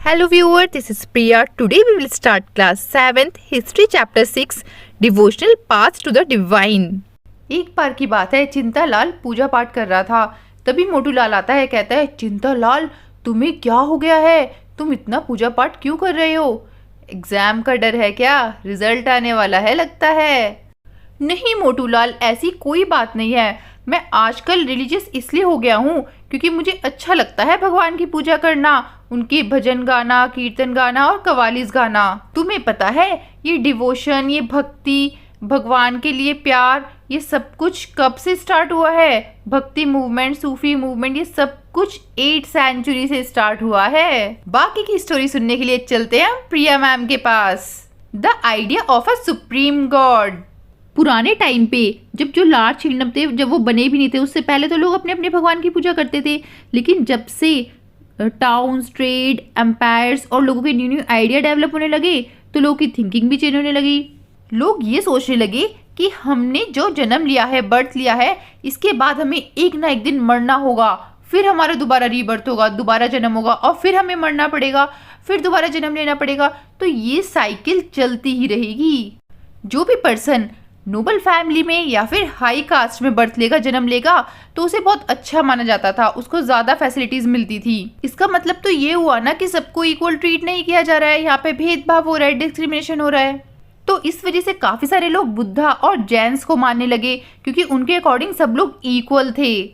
Hello viewer, this is Priya. Today we will start class 7th History chapter 6 Devotional Paths to the Divine. एक बार की बात है, चिंतालाल पूजा पाठ कर रहा था। तभी मोटूलाल आता है, कहता है चिंतालाल तुम्हें क्या हो गया है, तुम इतना पूजा पाठ क्यों कर रहे हो? एग्जाम का डर है क्या? रिजल्ट आने वाला है लगता है। नहीं मोटूलाल, ऐसी कोई बात नहीं है। मैं आजकल रिलीजियस इसलिए हो गया हूँ क्योंकि मुझे अच्छा लगता है भगवान की पूजा करना, उनके भजन गाना, कीर्तन गाना और कवालीस गाना। तुम्हें पता है ये डिवोशन, ये भक्ति, भगवान के लिए प्यार, ये सब कुछ कब से स्टार्ट हुआ है? भक्ति मूवमेंट, सूफी मूवमेंट, ये सब कुछ 8th सेंचुरी से स्टार्ट हुआ है। बाकी की स्टोरी सुनने के लिए चलते हैं प्रिया मैम के पास। The idea of a supreme god. पुराने टाइम पे जब जो लार्ज किंगडम थे, जब वो बने भी नहीं थे, उससे पहले तो लोग अपने अपने भगवान की पूजा करते थे। लेकिन जब से टाउन्स, ट्रेड, एम्पायर्स और लोगों के न्यू न्यू आइडिया डेवलप होने लगे तो लोगों की थिंकिंग भी चेंज होने लगी। लोग ये सोचने लगे कि हमने जो जन्म लिया है, बर्थ लिया है, इसके बाद हमें एक ना एक दिन मरना होगा, फिर हमारा दोबारा रीबर्थ होगा, दोबारा जन्म होगा और फिर हमें मरना पड़ेगा, फिर दोबारा जन्म लेना पड़ेगा। तो ये साइकिल चलती ही रहेगी। जो भी पर्सन नोबल फैमिली में या फिर हाई कास्ट में बर्थ लेगा, जन्म लेगा, तो उसे बहुत अच्छा माना जाता था, उसको ज्यादा फैसिलिटीज मिलती थी। इसका मतलब तो ये हुआ ना कि सबको इक्वल ट्रीट नहीं किया जा रहा है, यहाँ पे भेदभाव हो रहा है, डिस्क्रिमिनेशन हो रहा है। तो इस वजह से काफी सारे लोग बुद्धा और जैन्स को मानने लगे क्योंकि उनके अकॉर्डिंग सब लोग इक्वल थे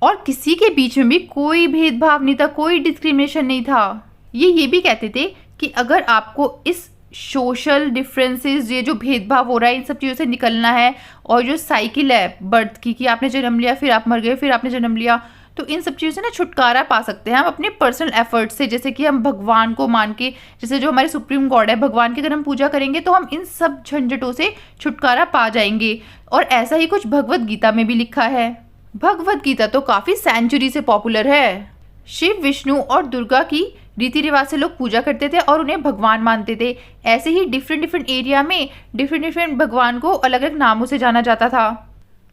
और किसी के बीच में भी कोई भेदभाव नहीं था, कोई डिस्क्रिमिनेशन नहीं था। ये भी कहते थे कि अगर आपको इस सोशल डिफरेंसेस, ये जो भेदभाव हो रहा है, इन सब चीज़ों से निकलना है और जो साइकिल है बर्थ की कि आपने जन्म लिया, फिर आप मर गए, फिर आपने जन्म लिया, तो इन सब चीज़ों से ना छुटकारा पा सकते हैं हम अपने पर्सनल एफर्ट से। जैसे कि हम भगवान को मान के, जैसे जो हमारे सुप्रीम गॉड है, भगवान की अगर हम पूजा करेंगे तो हम इन सब झंझटों से छुटकारा पा जाएंगे। और ऐसा ही कुछ भगवत गीता में भी लिखा है। भगवत गीता तो काफ़ी सेंचुरी से पॉपुलर है। शिव, विष्णु और दुर्गा की रीति रिवाज से लोग पूजा करते थे और उन्हें भगवान मानते थे। ऐसे ही डिफरेंट एरिया में डिफरेंट भगवान को अलग अलग नामों से जाना जाता था।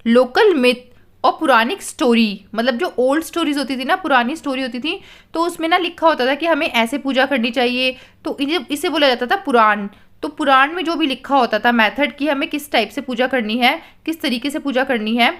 लोकल मिथ और पुरानिक स्टोरी, मतलब जो ओल्ड स्टोरीज होती थी ना, पुरानी स्टोरी होती थी, तो उसमें ना लिखा होता था कि हमें ऐसे पूजा करनी चाहिए, तो इसे बोला जाता था पुराण। तो पुराण में जो भी लिखा होता था मेथड कि हमें किस टाइप से पूजा करनी है, किस तरीके से पूजा करनी है,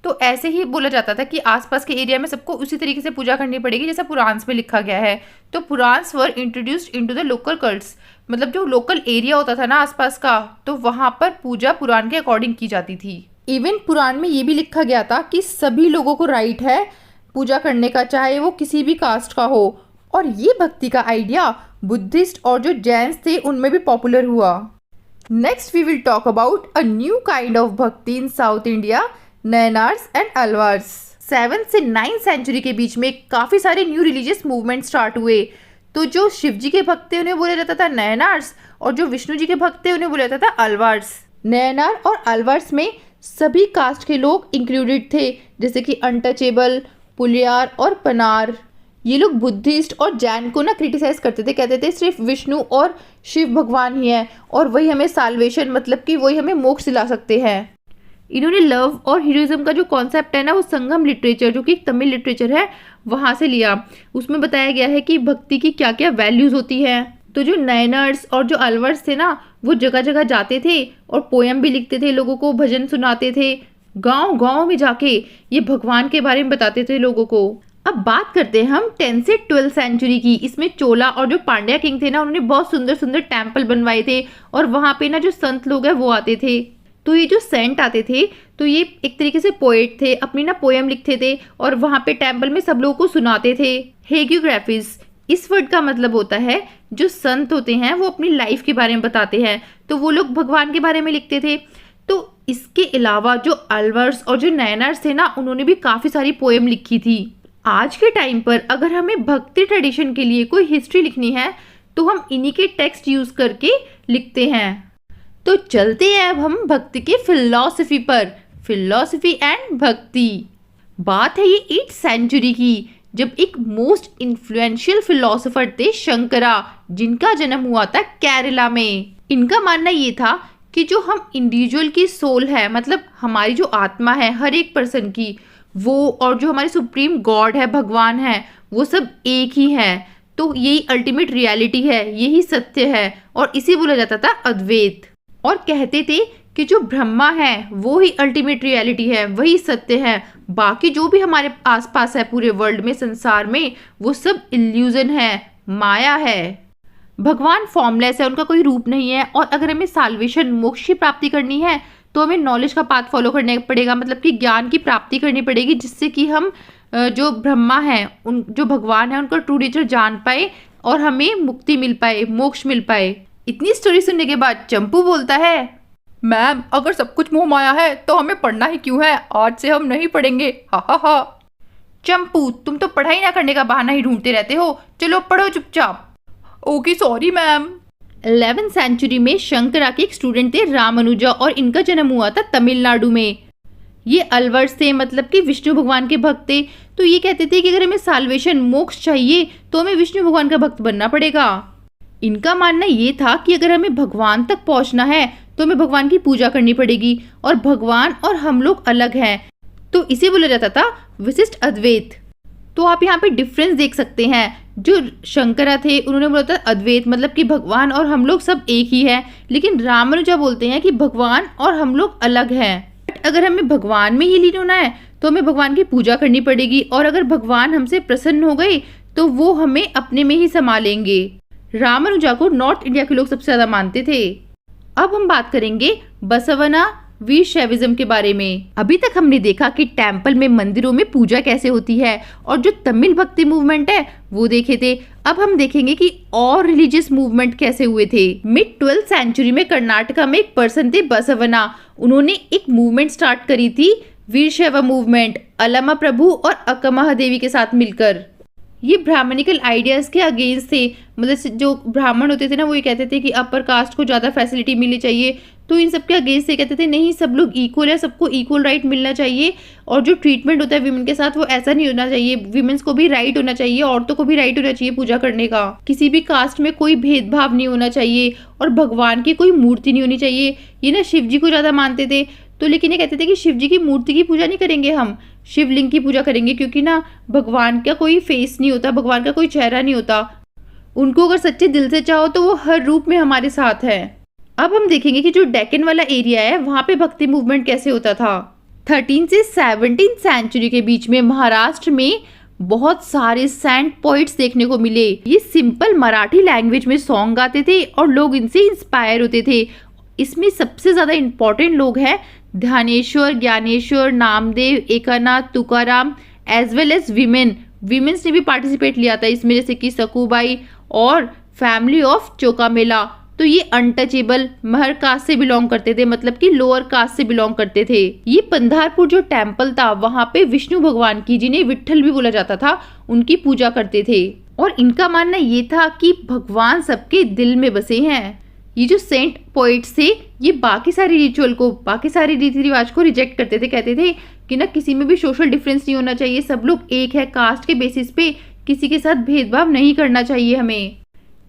तो ऐसे ही बोला जाता था कि आसपास के एरिया में सबको उसी तरीके से पूजा करनी पड़ेगी जैसा पुराण्स में लिखा गया है। तो Puranas were introduced into the local cults, मतलब जो लोकल एरिया होता था ना आसपास का, तो वहाँ पर पूजा पुराण के अकॉर्डिंग की जाती थी। इवन पुराण में ये भी लिखा गया था कि सभी लोगों को राइट है पूजा करने का, चाहे वो किसी भी कास्ट का हो। और ये भक्ति का आइडिया बुद्धिस्ट और जो जैन्स थे उनमें भी पॉपुलर हुआ। Next we will talk about a new kind of bhakti in South India, Nayanars and Alvars. 7th से 9th सेंचुरी के बीच में काफ़ी सारे न्यू रिलीजियस मूवमेंट स्टार्ट हुए। तो जो शिव जी के भक्त थे उन्हें बोला जाता था नयनार्स और जो विष्णु जी के भक्त थे उन्हें बोला जाता था अलवार्स। नयनार और अलवार्स में सभी कास्ट के लोग इंक्लूडेड थे, जैसे कि अनटचेबल, पुलियार और पनार। ये लोग बुद्धिस्ट और जैन को ना क्रिटिसाइज करते थे, कहते थे सिर्फ विष्णु और शिव भगवान ही हैं और वही हमें साल्वेशन, मतलब कि वही हमें मोक्ष दिला सकते हैं। इन्होंने लव और हीरोइज्म का जो कॉन्सेप्ट है ना, वो संगम लिटरेचर, जो कि तमिल लिटरेचर है, वहाँ से लिया। उसमें बताया गया है कि भक्ति की क्या क्या वैल्यूज होती है। तो जो नयनर्स और जो अलवर्स थे ना, वो जगह जगह जाते थे और पोयम भी लिखते थे, लोगों को भजन सुनाते थे, गांव गांव में जाके ये भगवान के बारे में बताते थे लोगों को। अब बात करते हैं हम 10th से 12th सेंचुरी की। इसमें चोला और जो पांड्या किंग थे ना, उन्होंने बहुत सुंदर सुंदर टेम्पल बनवाए थे और वहाँ पे ना जो संत लोग हैं वो आते थे। तो ये जो सेंट आते थे, तो ये एक तरीके से पोएट थे, अपनी ना पोएम लिखते थे और वहाँ पे टेम्पल में सब लोगों को सुनाते थे। हेगियोग्राफिस, इस वर्ड का मतलब होता है जो संत होते हैं वो अपनी लाइफ के बारे में बताते हैं, तो वो लोग भगवान के बारे में लिखते थे। तो इसके अलावा जो अलवर्स और जो नयनार्स थे ना, उन्होंने भी काफ़ी सारी पोएम लिखी थी। आज के टाइम पर अगर हमें भक्ति ट्रेडिशन के लिए कोई हिस्ट्री लिखनी है तो हम इन्हीं के टेक्स्ट यूज करके लिखते हैं। तो चलते हैं अब हम भक्ति के फिलॉसफी पर, फिलॉसफी एंड भक्ति। बात है ये 8th सेंचुरी की, जब एक मोस्ट इन्फ्लुएंशियल फिलोसोफर थे शंकरा, जिनका जन्म हुआ था केरला में। इनका मानना ये था कि जो हम इंडिविजुअल की सोल है, मतलब हमारी जो आत्मा है हर एक पर्सन की, वो और जो हमारे सुप्रीम गॉड है, भगवान है, वो सब एक ही है। तो यही अल्टीमेट रियलिटी है, यही सत्य है और इसे बोला जाता था अद्वैत। और कहते थे कि जो ब्रह्मा है वो ही अल्टीमेट रियलिटी है, वही सत्य है, बाकी जो भी हमारे आसपास है पूरे वर्ल्ड में, संसार में, वो सब इल्यूजन है, माया है। भगवान फॉर्मलेस है, उनका कोई रूप नहीं है। और अगर हमें साल्वेशन, मोक्ष की प्राप्ति करनी है तो हमें नॉलेज का पाथ फॉलो करने पड़ेगा, मतलब कि ज्ञान की प्राप्ति करनी पड़ेगी, जिससे कि हम जो ब्रह्मा है, उन जो भगवान है, उनका ट्रू नेचर जान पाए और हमें मुक्ति मिल पाए, मोक्ष मिल पाए। इतनी स्टोरी सुनने के बाद चंपू बोलता है, मैम अगर सब कुछ मोह माया है तो हमें पढ़ना ही क्यों है, आज से हम नहीं पढ़ेंगे, हा हा हा। चंपू तुम तो पढ़ाई ना करने का बहाना ही ढूंढते रहते हो, चलो पढ़ो चुपचाप। Okay sorry ma'am. 11th century में शंकरा के एक स्टूडेंट थे रामानुजा, और इनका जन्म हुआ था तमिलनाडु में। ये अलवर्स थे, मतलब कि विष्णु भगवान के भक्त थे। तो ये कहते थे कि अगर हमें साल्वेशन, मोक्ष चाहिए तो हमें विष्णु भगवान का भक्त बनना पड़ेगा। इनका मानना ये था कि अगर हमें भगवान तक पहुंचना है तो हमें भगवान की पूजा करनी पड़ेगी, और भगवान और हम लोग अलग हैं, तो इसे बोला जाता था विशिष्ट अद्वैत। तो आप यहाँ पे डिफरेंस देख सकते हैं, जो शंकरा थे उन्होंने बोला था अद्वैत, मतलब कि भगवान और हम लोग सब एक ही है, लेकिन रामानुजा बोलते हैं कि भगवान और हम लोग अलग हैं। बट अगर हमें भगवान में ही लीन होना है तो हमें भगवान की पूजा करनी पड़ेगी, और अगर भगवान हमसे प्रसन्न हो गए तो वो हमें अपने में ही संभालेंगे। रामानुजा को नॉर्थ इंडिया के लोग सबसे ज्यादा मानते थे। अब हम बात करेंगे बसवना वीर शैविज्म के बारे में। अभी तक हमने देखा कि टेम्पल में, मंदिरों में पूजा कैसे होती है, और जो तमिल भक्ति मूवमेंट है वो देखे थे। अब हम देखेंगे कि और रिलीजियस मूवमेंट कैसे हुए थे। मिड 12th सेंचुरी में कर्नाटका में एक पर्सन थे बसवना, उन्होंने एक मूवमेंट स्टार्ट करी थी, वीर शैव मूवमेंट, अलमा प्रभु और अक्कमहा देवी के साथ मिलकर। ये ब्राह्मणिकल आइडियाज के अगेंस्ट थे, मतलब जो ब्राह्मण होते थे ना, वो ये कहते थे कि अपर कास्ट को ज़्यादा फैसिलिटी मिलनी चाहिए, तो इन सब के अगेंस्ट से कहते थे नहीं, सब लोग इक्वल है, सबको इक्वल राइट मिलना चाहिए, और जो ट्रीटमेंट होता है विमेन के साथ वो ऐसा नहीं होना चाहिए, विमेन्स को भी राइट होना चाहिए, औरतों को भी राइट होना चाहिए पूजा करने का, किसी भी कास्ट में कोई भेदभाव नहीं होना चाहिए, और भगवान की कोई मूर्ति नहीं होनी चाहिए। ये ना शिव जी को ज़्यादा मानते थे, तो लेकिन ये कहते थे कि शिव जी की मूर्ति की पूजा नहीं करेंगे, हम शिवलिंग की पूजा करेंगे, क्योंकि ना भगवान का कोई फेस नहीं होता, भगवान का कोई चेहरा नहीं होता, उनको अगर सच्चे दिल से चाहो तो वो हर रूप में हमारे साथ है। अब हम देखेंगे कि जो डेक्कन वाला एरिया है वहां पे भक्ति मूवमेंट कैसे होता था। 13 से 17th सेंचुरी के बीच में महाराष्ट्र में बहुत सारे सैंट पोइट्स देखने को मिले। ये सिंपल मराठी लैंग्वेज में सॉन्ग गाते थे और लोग इनसे इंस्पायर होते थे। इसमें सबसे ज्यादा इंपॉर्टेंट लोग हैं Dhyaneshwar, Dnyaneshwar, Namdev, Eknath, Tukaram, as well as womens ने भी पार्टिसिपेट लिया था इसमें, जैसे कि सकूबाई और फैमिली ऑफ चोकामेला। तो ये अनटचेबल महर कास्ट से बिलोंग करते थे, मतलब कि लोअर कास्ट से बिलोंग करते थे। ये पंधारपुर जो टेम्पल था वहां पे विष्णु भगवान की, जिन्हें विट्ठल भी बोला जाता था, उनकी पूजा करते थे। और इनका मानना ये था कि भगवान सबके दिल में बसे हैं। ये जो सेंट पोइट्स थे ये बाकी सारी रिचुअल को, बाकी सारे रीति रिवाज को रिजेक्ट करते थे, कहते थे कि ना किसी में भी सोशल डिफरेंस नहीं होना चाहिए, सब लोग एक है, कास्ट के बेसिस पे किसी के साथ भेदभाव नहीं करना चाहिए हमें।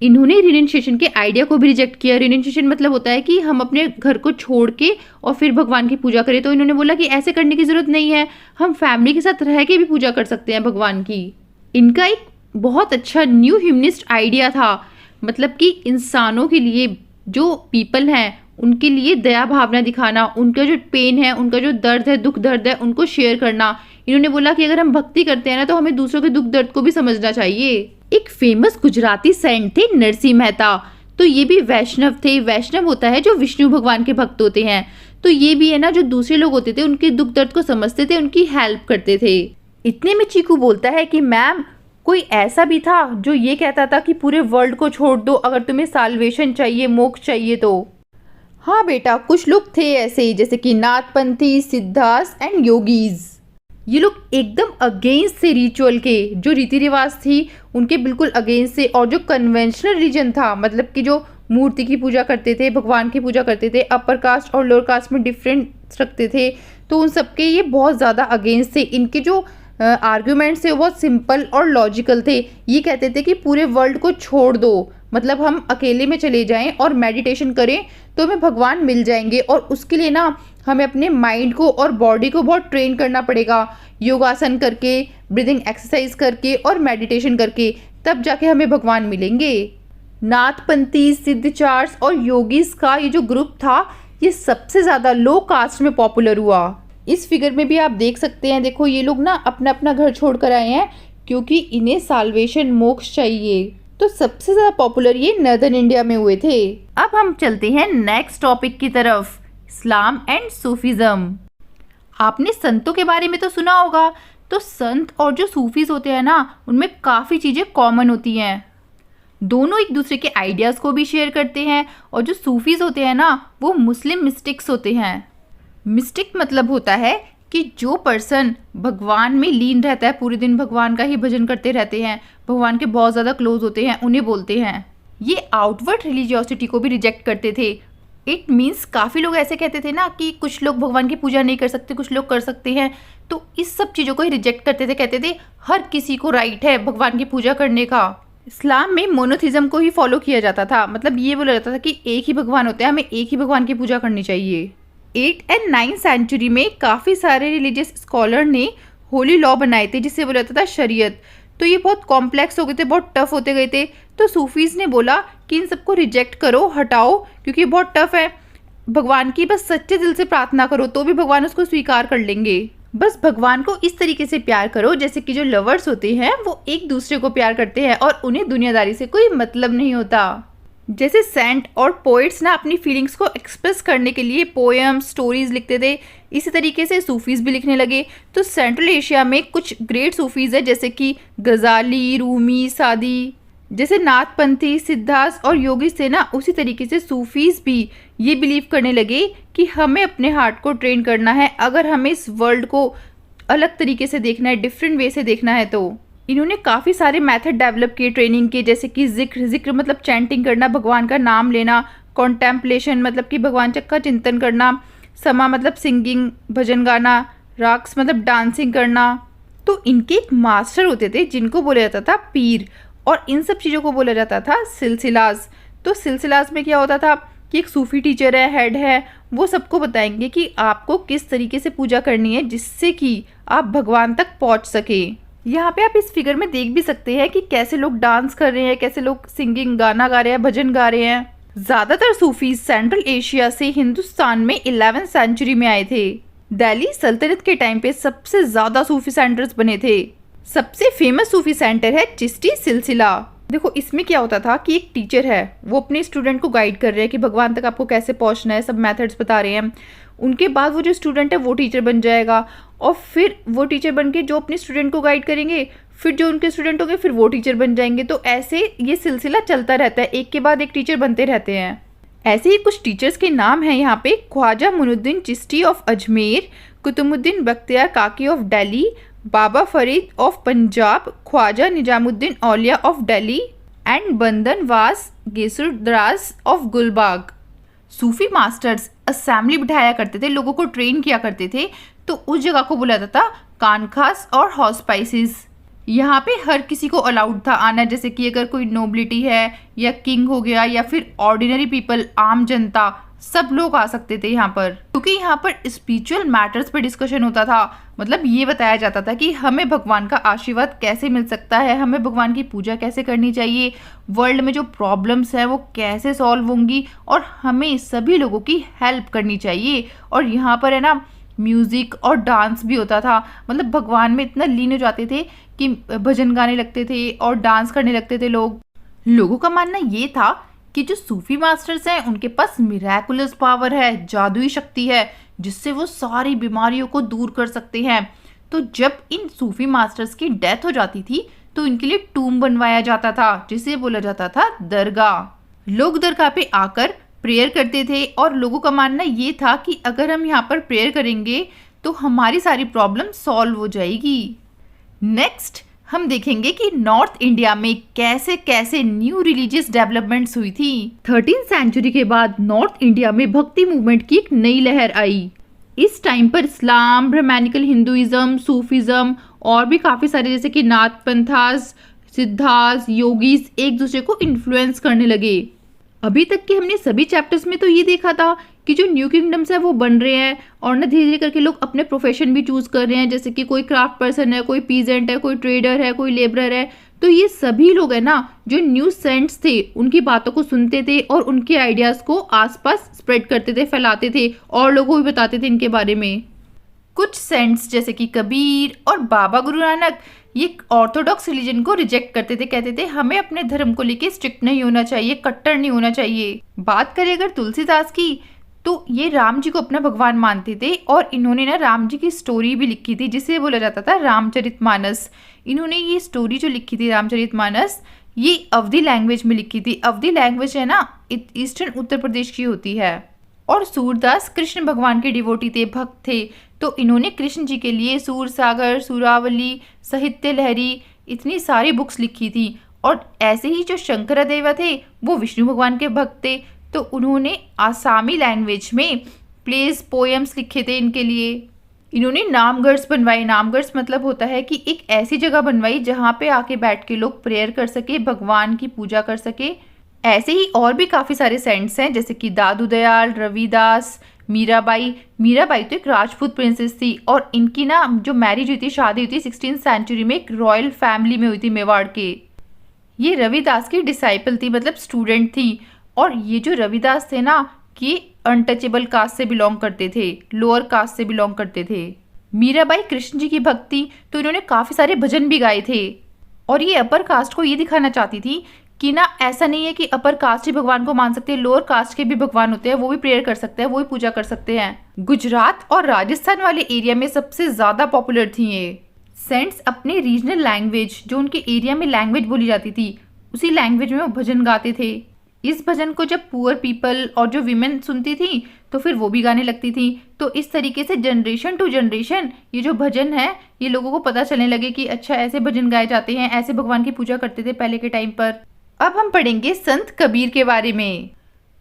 इन्होंने रिनंसिएशन के आइडिया को भी रिजेक्ट किया। रिनंसिएशन मतलब होता है कि हम अपने घर को छोड़ के और फिर भगवान की पूजा करें, तो इन्होंने बोला कि ऐसे करने की जरूरत नहीं है, हम फैमिली के साथ रह के भी पूजा कर सकते हैं भगवान की। इनका एक बहुत अच्छा न्यू ह्यूमनिस्ट आइडिया था, मतलब कि इंसानों के लिए, जो पीपल हैं उनके लिए दया भावना दिखाना, उनका जो पेन है, उनका जो दर्द है, दुख दर्द है, उनको शेयर करना। इन्होंने बोला कि अगर हम भक्ति करते हैं ना तो हमें दूसरों के दुख दर्द को भी समझना चाहिए। एक फेमस गुजराती सेंट थे नरसिंह मेहता, तो ये भी वैष्णव थे। वैष्णव होता है जो विष्णु भगवान के भक्त होते हैं। तो ये भी है ना, जो दूसरे लोग होते थे उनके दुख दर्द को समझते थे, उनकी हेल्प करते थे। इतने में चीकू बोलता है कि मैम कोई ऐसा भी था जो ये कहता था कि पूरे वर्ल्ड को छोड़ दो अगर तुम्हें साल्वेशन चाहिए, मोक्ष चाहिए तो। हाँ बेटा, कुछ लोग थे ऐसे, जैसे कि नाथपंथी, सिद्धार्थ एंड योगीज। ये लोग एकदम अगेंस्ट थे रिचुअल के, जो रीति रिवाज थी उनके बिल्कुल अगेंस्ट थे। और जो कन्वेंशनल रिलीजन था, मतलब कि जो मूर्ति की पूजा करते थे, भगवान की पूजा करते थे, अपर कास्ट और लोअर कास्ट में डिफरेंस रखते थे, तो उन सबके ये बहुत ज़्यादा अगेंस्ट थे। इनके जो आर्ग्यूमेंट्स थे बहुत सिंपल और लॉजिकल थे। ये कहते थे कि पूरे वर्ल्ड को छोड़ दो, मतलब हम अकेले में चले जाएं और मेडिटेशन करें तो हमें भगवान मिल जाएंगे, और उसके लिए ना हमें अपने माइंड को और बॉडी को बहुत ट्रेन करना पड़ेगा, योगासन करके, ब्रीदिंग एक्सरसाइज करके और मेडिटेशन करके। तब जाके हमें भगवान मिलेंगे। नाथपंथी, सिद्धचार्स और योगीज का ये जो ग्रुप था ये सबसे ज़्यादा लो कास्ट में पॉपुलर हुआ। इस फिगर में भी आप देख सकते हैं, देखो ये लोग ना अपना अपना घर छोड़ कर आए हैं क्योंकि इन्हें साल्वेशन, मोक्ष चाहिए। तो सबसे ज़्यादा पॉपुलर ये नॉर्दर्न इंडिया में हुए थे। अब हम चलते हैं नेक्स्ट टॉपिक की तरफ, इस्लाम एंड सूफीज़म। आपने संतों के बारे में तो सुना होगा, तो संत और जो सूफीज होते हैं ना उनमें काफ़ी चीज़ें कॉमन होती हैं। दोनों एक दूसरे के आइडियाज़ को भी शेयर करते हैं, और जो सूफीज होते हैं ना वो मुस्लिम मिस्टिक्स होते हैं। मिस्टिक मतलब होता है कि जो पर्सन भगवान में लीन रहता है, पूरे दिन भगवान का ही भजन करते रहते हैं, भगवान के बहुत ज़्यादा क्लोज होते हैं, उन्हें बोलते हैं। ये आउटवर्ड रिलीजियोसिटी को भी रिजेक्ट करते थे। इट मीन्स काफ़ी लोग ऐसे कहते थे ना कि कुछ लोग भगवान की पूजा नहीं कर सकते, कुछ लोग कर सकते हैं, तो इस सब चीज़ों को ही रिजेक्ट करते थे। कहते थे हर किसी को राइट है भगवान की पूजा करने का। इस्लाम में मोनोथिज्म को ही फॉलो किया जाता था, मतलब ये बोला जाता था कि एक ही भगवान होता है, हमें एक ही भगवान की पूजा करनी चाहिए। 8th and 9th सेंचुरी में काफ़ी सारे रिलीजियस स्कॉलर ने होली लॉ बनाए थे जिससे बोला जाता था शरीयत। तो ये बहुत कॉम्प्लेक्स हो गए थे, बहुत टफ होते गए थे। तो सूफीज़ ने बोला कि इन सबको रिजेक्ट करो, हटाओ, क्योंकि ये बहुत टफ है। भगवान की बस सच्चे दिल से प्रार्थना करो तो भी भगवान उसको स्वीकार कर लेंगे। बस भगवान को इस तरीके से प्यार करो जैसे कि जो लवर्स होते हैं वो एक दूसरे को प्यार करते हैं और उन्हें दुनियादारी से कोई मतलब नहीं होता। जैसे सेंट और पोइट्स ना अपनी फीलिंग्स को एक्सप्रेस करने के लिए पोएम, स्टोरीज लिखते थे, इसी तरीके से सूफीज़ भी लिखने लगे। तो सेंट्रल एशिया में कुछ ग्रेट सूफीज़ है जैसे कि गजाली, रूमी, सादी, जैसे नाथपंथी, सिद्धार्थ और योगी से ना उसी तरीके से सूफीज़ भी ये बिलीव करने लगे कि हमें अपने हार्ट को ट्रेन करना है। अगर हमें इस वर्ल्ड को अलग तरीके से देखना है, डिफरेंट वे से देखना है, तो इन्होंने काफ़ी सारे मेथड डेवलप किए ट्रेनिंग के, जैसे कि जिक्र मतलब चैंटिंग करना, भगवान का नाम लेना, कॉन्टेम्पलेशन मतलब कि भगवान का चिंतन करना, समा मतलब सिंगिंग, भजन गाना, राक्स मतलब डांसिंग करना। तो इनके एक मास्टर होते थे जिनको बोला जाता था पीर, और इन सब चीज़ों को बोला जाता था सिलसिलास। तो सिलसिलास में क्या होता था कि एक सूफी टीचर है, हेड है, वो सबको बताएंगे कि आपको किस तरीके से पूजा करनी है जिससे कि आप भगवान तक पहुंच सके। यहाँ पे आप इस फिगर में देख भी सकते हैं कि कैसे लोग डांस कर रहे हैं, कैसे लोग सिंगिंग, गाना गा रहे हैं, भजन गा रहे हैं। ज़्यादातर सूफीज सेंट्रल एशिया से हिंदुस्तान में 11th सेंचुरी में आए थे। दिल्ली सल्तनत के टाइम पे सबसे ज़्यादा सूफी सेंटर्स बने थे। सबसे फेमस सूफी सेंटर है चिश्ती सिलसिला। देखो इसमें क्या होता था कि एक टीचर है, वो अपने स्टूडेंट को गाइड कर रहे हैं कि भगवान तक आपको कैसे पहुंचना है, सब मेथड्स बता रहे हैं। उनके बाद वो जो स्टूडेंट है वो टीचर बन जाएगा, और फिर वो टीचर बन के जो अपने स्टूडेंट को गाइड करेंगे, फिर जो उनके स्टूडेंट होंगे फिर वो टीचर बन जाएंगे। तो ऐसे ये सिलसिला चलता रहता है, एक के बाद एक टीचर बनते रहते हैं। ऐसे ही कुछ टीचर्स के नाम हैं यहाँ पे, Khwaja Muinuddin Chishti of Ajmer, Qutbuddin Bakhtiyar Kaki of Delhi, Baba Farid of Punjab, Khwaja Nizamuddin Auliya of Delhi and Banda Nawaz गेसुरदास of Gulbarga. Sufi masters assembly बिठाया करते थे, लोगों को ट्रेन किया करते थे, तो उस जगह को बोला जाता था कानखास और हॉस्पाइसिस। यहाँ पे हर किसी को अलाउड था आना, जैसे कि अगर कोई नोबिलिटी है या किंग हो गया या फिर ऑर्डिनरी पीपल, आम जनता, सब लोग आ सकते थे यहाँ पर, क्योंकि यहाँ पर स्पिरिचुअल मैटर्स पे डिस्कशन होता था। मतलब ये बताया जाता था कि हमें भगवान का आशीर्वाद कैसे मिल सकता है, हमें भगवान की पूजा कैसे करनी चाहिए, वर्ल्ड में जो प्रॉब्लम्स हैं वो कैसे सॉल्व होंगी, और हमें सभी लोगों की हेल्प करनी चाहिए। और यहाँ पर है ना म्यूज़िक और डांस भी होता था, मतलब भगवान में इतना लीन हो जाते थे कि भजन गाने लगते थे और डांस करने लगते थे लोग। लोगों का मानना ये था कि जो सूफी मास्टर्स हैं उनके पास मिराकुलस पावर है, जादुई शक्ति है, जिससे वो सारी बीमारियों को दूर कर सकते हैं। तो जब इन सूफी मास्टर्स की डेथ हो जाती थी तो इनके लिए टूम बनवाया जाता था, जिसे बोला जाता था दरगाह। लोग दरगाह पे आकर प्रेयर करते थे, और लोगों का मानना ये था कि अगर हम यहाँ पर प्रेयर करेंगे तो हमारी सारी प्रॉब्लम सॉल्व हो जाएगी। नेक्स्ट हम देखेंगे कि नॉर्थ इंडिया में कैसे कैसे न्यू रिलीजियस डेवलपमेंट्स हुई थी। 13th सेंचुरी के बाद नॉर्थ इंडिया में भक्ति मूवमेंट की एक नई लहर आई। इस टाइम पर इस्लाम, ब्राह्मणिकल हिंदुइज्म, सूफिज्म और भी काफ़ी सारे जैसे कि नाथपंथास, सिद्धार्थ, योगीज एक दूसरे को इन्फ्लुएंस करने लगे। अभी तक के हमने सभी चैप्टर्स में तो ये देखा था कि जो न्यू किंगडम्स है वो बन रहे हैं, और ना धीरे धीरे करके लोग अपने प्रोफेशन भी चूज़ कर रहे हैं, जैसे कि कोई क्राफ्ट पर्सन है, कोई पीजेंट है, कोई ट्रेडर है, कोई लेबरर है। तो ये सभी लोग है ना जो न्यूज़ सेंट्स थे उनकी बातों को सुनते थे और उनके आइडियाज़ को आसपास स्प्रेड करते थे, फैलाते थे और लोगों को भी बताते थे इनके बारे में। कुछ सेंट्स जैसे कि कबीर और बाबा गुरु नानक ये ऑर्थोडॉक्स रिलीजन को रिजेक्ट करते थे, कहते थे हमें अपने धर्म को लेके स्ट्रिक्ट नहीं होना चाहिए, कट्टर नहीं होना चाहिए। बात करें अगर तुलसीदास की, तो ये राम जी को अपना भगवान मानते थे और इन्होंने ना राम जी की स्टोरी भी लिखी थी जिसे बोला जाता था रामचरितमानस। इन्होंने ये स्टोरी जो लिखी थी रामचरितमानस, ये अवधी लैंग्वेज में लिखी थी। अवधी लैंग्वेज है ना ईस्टर्न उत्तर प्रदेश की होती है। और सूरदास कृष्ण भगवान के डिवोटी थे, भक्त थे, तो इन्होंने कृष्ण जी के लिए सूरसागर, सूरावली, साहित्य लहरी इतनी सारी बुक्स लिखी थी। और ऐसे ही जो शंकरदेव थे वो विष्णु भगवान के भक्त थे, तो उन्होंने आसामी लैंग्वेज में प्लेस, पोएम्स लिखे थे इनके लिए। इन्होंने नामगढ़ बनवाए। नामगढ़ मतलब होता है कि एक ऐसी जगह बनवाई जहाँ पे आके बैठ के लोग प्रेयर कर सके, भगवान की पूजा कर सके। ऐसे ही और भी काफ़ी सारे सेंट्स हैं जैसे कि दादू दयाल, रविदास, मीराबाई। मीराबाई तो एक राजपूत प्रिंसेस थी और इनकी ना जो मैरिज हुई थी, शादी हुई थी 16th सेंचुरी में एक रॉयल फैमिली में हुई थी, मेवाड़ के। ये रविदास की डिसाइपल थी, मतलब स्टूडेंट थी। और ये जो रविदास थे ना कि अनटचेबल कास्ट से बिलोंग करते थे, लोअर कास्ट से बिलोंग करते थे। मीराबाई कृष्ण जी की भक्त थी, तो इन्होंने काफ़ी सारे भजन भी गाए थे। और ये अपर कास्ट को ये दिखाना चाहती थी कि ना ऐसा नहीं है कि अपर कास्ट ही भगवान को मान सकते हैं, लोअर कास्ट के भी भगवान होते हैं, वो भी प्रेयर कर सकते हैं, वो भी पूजा कर सकते हैं। गुजरात और राजस्थान वाले एरिया में सबसे ज़्यादा पॉपुलर थी ये सेंट्स। अपने रीजनल लैंग्वेज, जो उनके एरिया में लैंग्वेज बोली जाती थी, उसी लैंग्वेज में वो भजन गाते थे। इस भजन को जब पुअर पीपल और जो वीमेन सुनती थी तो फिर वो भी गाने लगती थी। तो इस तरीके से जनरेशन टू जनरेशन ये जो भजन है ये लोगों को पता चलने लगे कि अच्छा ऐसे भजन गाए जाते हैं, ऐसे भगवान की पूजा करते थे पहले के टाइम पर। अब हम पढ़ेंगे संत कबीर के बारे में।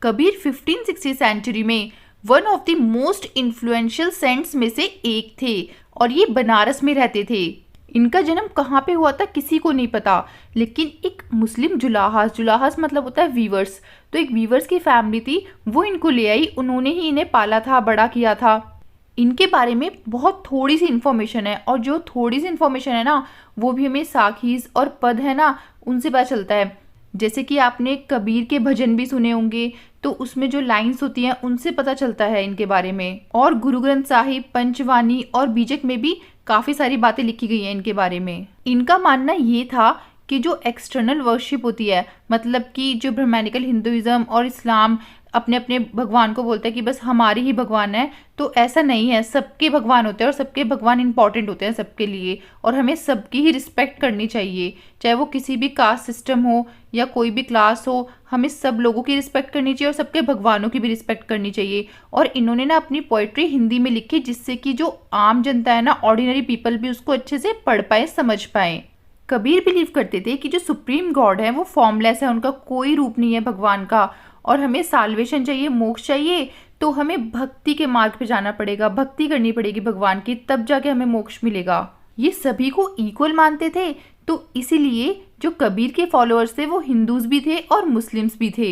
कबीर 1560 सेंचुरी में one of the most influential saints में से एक थे और ये बनारस में रहते थे। इनका जन्म कहाँ पे हुआ था किसी को नहीं पता, लेकिन एक मुस्लिम जुलाहास, जुलाहास मतलब होता है वीवर्स, तो एक वीवर्स की फैमिली थी, वो इनको ले आई, उन्होंने ही इन्हें पाला था, बड़ा किया था। इनके बारे में बहुत थोड़ी सी इन्फॉर्मेशन है और जो थोड़ी सी इन्फॉर्मेशन है ना वो भी हमें साखीज और पद है ना उनसे पता चलता है। जैसे कि आपने कबीर के भजन भी सुने होंगे, तो उसमें जो लाइंस होती हैं उनसे पता चलता है इनके बारे में। और गुरु ग्रंथ साहिब, पंचवानी और बीजक में भी काफ़ी सारी बातें लिखी गई हैं इनके बारे में। इनका मानना ये था कि जो एक्सटर्नल वर्शिप होती है, मतलब कि जो ब्राह्मणिकल हिंदुइज्म और इस्लाम अपने अपने भगवान को बोलता है कि बस हमारे ही भगवान है, तो ऐसा नहीं है, सबके भगवान होते हैं और सबके भगवान इंपॉर्टेंट होते हैं सबके लिए, और हमें सबकी ही रिस्पेक्ट करनी चाहिए, चाहे वो किसी भी कास्ट सिस्टम हो या कोई भी क्लास हो, हमें सब लोगों की रिस्पेक्ट करनी चाहिए और सबके भगवानों की भी रिस्पेक्ट करनी चाहिए। और इन्होंने ना अपनी पोइट्री हिंदी में लिखी जिससे कि जो आम जनता है ना, ऑर्डिनरी पीपल भी उसको अच्छे से पढ़ पाए, समझ पाए। कबीर बिलीव करते थे कि जो सुप्रीम गॉड है वो फॉर्मलेस है, उनका कोई रूप नहीं है भगवान का, और हमें साल्वेशन चाहिए, मोक्ष चाहिए, तो हमें भक्ति के मार्ग पे जाना पड़ेगा, भक्ति करनी पड़ेगी भगवान की, तब जाके हमें मोक्ष मिलेगा। ये सभी को इक्वल मानते थे, तो इसीलिए जो कबीर के फॉलोअर्स थे वो हिंदूज भी थे और मुस्लिम्स भी थे।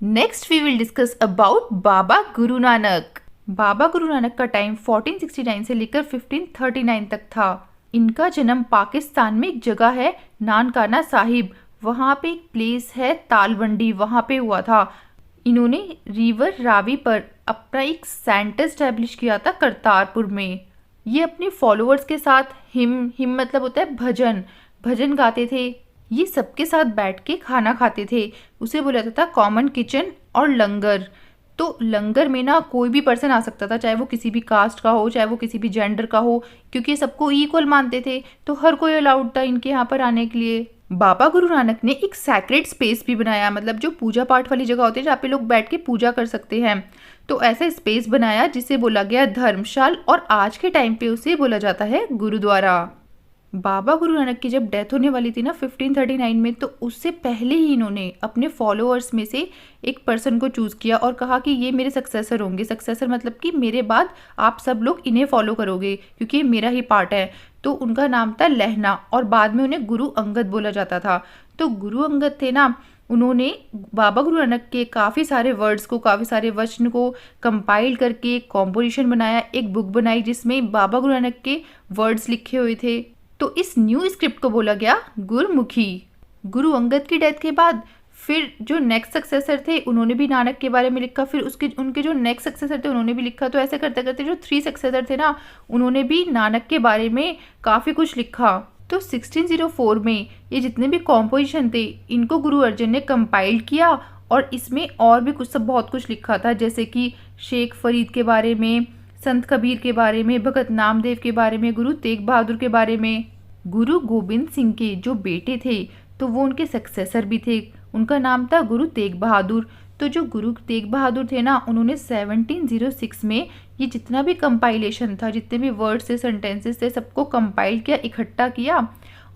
Next we will discuss about Baba Guru Nanak. बाबा गुरु नानक का टाइम 1469 से लेकर 1539 तक था। इनका जन्म पाकिस्तान में एक जगह है नानकाना साहिब, वहाँ पे एक प्लेस है तालवंडी, वहाँ पे हुआ था। इन्होंने रिवर रावी पर अपना एक सेंटर स्टैब्लिश किया था करतारपुर में। ये अपने फॉलोअर्स के साथ हिम मतलब होता है भजन, भजन गाते थे। ये सबके साथ बैठ के खाना खाते थे, उसे बोला जाता था कॉमन किचन और लंगर। तो लंगर में ना कोई भी पर्सन आ सकता था, चाहे वो किसी भी कास्ट का हो, चाहे वो किसी भी जेंडर का हो, क्योंकि सबको इक्वल मानते थे, तो हर कोई अलाउड था इनके यहाँ पर आने के लिए। बाबा गुरु नानक ने एक सैक्रेड स्पेस भी बनाया, मतलब जो पूजा पाठ वाली जगह होती है जहाँ पे लोग बैठ के पूजा कर सकते हैं, तो ऐसा स्पेस बनाया जिसे बोला गया धर्मशाल, और आज के टाइम पे उसे बोला जाता है गुरुद्वारा। बाबा गुरु नानक की जब डेथ होने वाली थी ना 1539 में, तो उससे पहले ही इन्होंने अपने फॉलोअर्स में से एक पर्सन को चूज़ किया और कहा कि ये मेरे सक्सेसर होंगे। सक्सेसर मतलब कि मेरे बाद आप सब लोग इन्हें फॉलो करोगे क्योंकि ये मेरा ही पार्ट है। तो उनका नाम था लहना, और बाद में उन्हें गुरु अंगद बोला जाता था। तो गुरु अंगद थे ना, उन्होंने बाबा गुरु नानक के काफ़ी सारे वर्ड्स को, काफ़ी सारे वचन को कंपाइल करके एक कॉम्पोजिशन बनाया, एक बुक बनाई जिसमें बाबा गुरु नानक के वर्ड्स लिखे हुए थे। तो इस न्यू स्क्रिप्ट को बोला गया गुरमुखी। गुरु अंगद की डेथ के बाद फिर जो नेक्स्ट सक्सेसर थे उन्होंने भी नानक के बारे में लिखा, फिर उनके जो नेक्स्ट सक्सेसर थे उन्होंने भी लिखा। तो ऐसे करते करते जो 3 सक्सेसर थे ना, उन्होंने भी नानक के बारे में काफ़ी कुछ लिखा। तो 1604 में ये जितने भी कॉम्पोजिशन थे इनको गुरु अर्जन ने कंपाइल किया और इसमें और भी कुछ सब बहुत कुछ लिखा था, जैसे कि शेख फरीद के बारे में, संत कबीर के बारे में, भगत नामदेव के बारे में, गुरु तेग बहादुर के बारे में। गुरु गोबिंद सिंह के जो बेटे थे तो वो उनके सक्सेसर भी थे, उनका नाम था गुरु तेग बहादुर। तो जो गुरु तेग बहादुर थे ना, उन्होंने 1706 में ये जितना भी कंपाइलेशन था, जितने भी वर्ड्स थे, सेंटेंसेस थे, सबको कंपाइल किया, इकट्ठा किया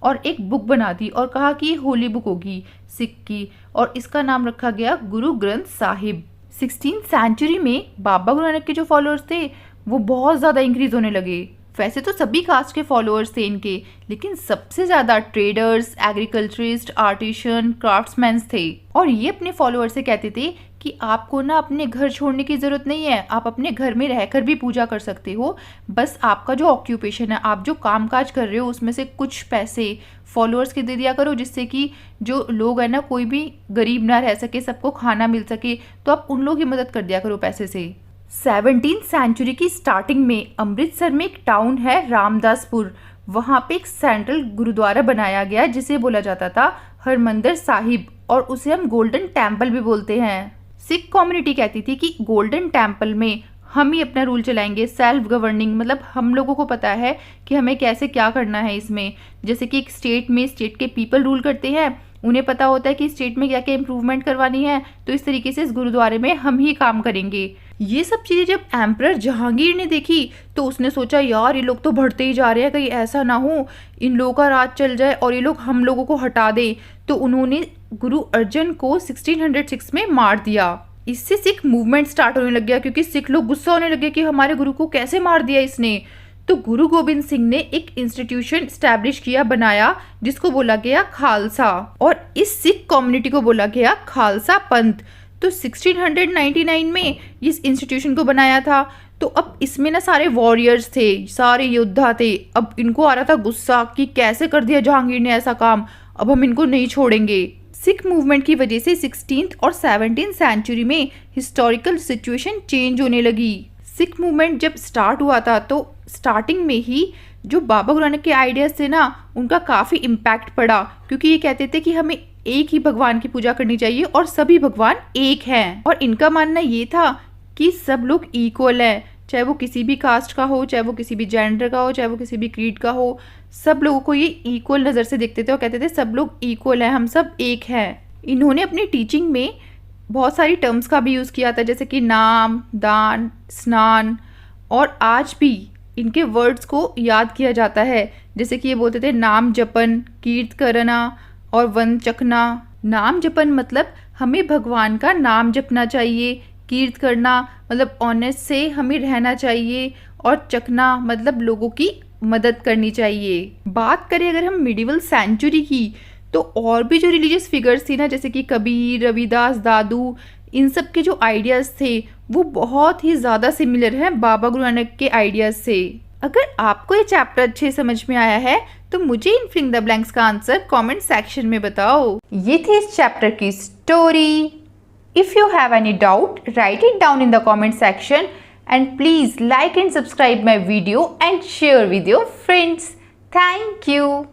और एक बुक बना दी और कहा कि ये होली बुक होगी सिख की, और इसका नाम रखा गया गुरु ग्रंथ साहिब। 16th सेंचुरी में बाबा गुरु नानक के जो फॉलोअर्स थे वो बहुत ज़्यादा इंक्रीज होने लगे। वैसे तो सभी कास्ट के फॉलोअर्स थे इनके, लेकिन सबसे ज़्यादा ट्रेडर्स, एग्रीकल्चरिस्ट, आर्टिशन, क्राफ्ट्समैन्स थे। और ये अपने फॉलोअर्स से कहते थे कि आपको ना अपने घर छोड़ने की ज़रूरत नहीं है, आप अपने घर में रहकर भी पूजा कर सकते हो। बस आपका जो ऑक्यूपेशन है, आप जो काम काज कर रहे हो, उसमें से कुछ पैसे फॉलोअर्स के दे दिया करो, जिससे कि जो लोग हैं ना, कोई भी गरीब ना रह सके, सबको खाना मिल सके। तो आप उन लोगों की मदद कर दिया करो पैसे से। 17th सेंचुरी की स्टार्टिंग में अमृतसर में एक टाउन है रामदासपुर, वहाँ पे एक सेंट्रल गुरुद्वारा बनाया गया जिसे बोला जाता था हरमंदिर साहिब, और उसे हम गोल्डन टेम्पल भी बोलते हैं। सिख कम्युनिटी कहती थी कि गोल्डन टेम्पल में हम ही अपना रूल चलाएंगे, सेल्फ गवर्निंग, मतलब हम लोगों को पता है कि हमें कैसे क्या करना है इसमें। जैसे कि एक स्टेट में स्टेट के पीपल रूल करते हैं, उन्हें पता होता है कि स्टेट में क्या क्या इम्प्रूवमेंट करवानी है, तो इस तरीके से इस गुरुद्वारे में हम ही काम करेंगे। ये सब चीज़ें जब एम्परर जहांगीर ने देखी तो उसने सोचा, यार ये लोग तो बढ़ते ही जा रहे हैं, कहीं ऐसा ना हो इन लोगों का राज चल जाए और ये लोग हम लोगों को हटा दें। तो उन्होंने गुरु अर्जन को 1606 में मार दिया। इससे सिख मूवमेंट स्टार्ट होने लग गया, क्योंकि सिख लोग गुस्सा होने लगे कि हमारे गुरु को कैसे मार दिया इसने। तो गुरु गोबिंद सिंह ने एक इंस्टीट्यूशन स्टैब्लिश किया, बनाया, जिसको बोला गया खालसा, और इस सिख कम्युनिटी को बोला गया खालसा पंथ। तो 1699 में इस इंस्टीट्यूशन को बनाया था। तो अब इसमें ना सारे वॉरियर्स थे, सारे योद्धा थे। अब इनको आ रहा था गुस्सा कि कैसे कर दिया जहांगीर ने ऐसा काम, अब हम इनको नहीं छोड़ेंगे। सिख मूवमेंट की वजह से 16th और 17th सेंचुरी में हिस्टोरिकल सिचुएशन चेंज होने लगी। सिख मूवमेंट जब स्टार्ट हुआ था तो स्टार्टिंग में ही जो बाबा गुरु नानक के आइडियाज़ थे ना, उनका काफ़ी इम्पैक्ट पड़ा, क्योंकि ये कहते थे कि हमें एक ही भगवान की पूजा करनी चाहिए और सभी भगवान एक हैं। और इनका मानना ये था कि सब लोग इक्वल हैं, चाहे वो किसी भी कास्ट का हो, चाहे वो किसी भी जेंडर का हो, चाहे वो किसी भी क्रीड का हो, सब लोगों को ये इक्वल नज़र से देखते थे और कहते थे सब लोग इक्वल हैं, हम सब एक हैं। इन्होंने अपनी टीचिंग में बहुत सारी टर्म्स का भी यूज़ किया था, जैसे कि नाम, दान, स्नान, और आज भी इनके वर्ड्स को याद किया जाता है। जैसे कि ये बोलते थे नाम जपन, कीर्त करना और वन चखना। नाम जपन मतलब हमें भगवान का नाम जपना चाहिए, कीर्त करना मतलब ऑनेस्ट से हमें रहना चाहिए, और चखना मतलब लोगों की मदद करनी चाहिए। बात करें अगर हम मिडिवल सेंचुरी की, तो और भी जो रिलीजियस फिगर्स थी ना, जैसे कि कबीर, रविदास, दादू, इन सब के जो आइडियाज़ थे वो बहुत ही ज़्यादा सिमिलर हैं बाबा गुरु नानक के आइडियाज़ से। अगर आपको ये चैप्टर अच्छे समझ में आया है तो मुझे इन फिलिंग द ब्लैंक्स का आंसर कमेंट सेक्शन में बताओ। ये थी इस चैप्टर की story. If you have any doubt, right it down in the comment section, and please like and subscribe my video and share with your friends. Thank you.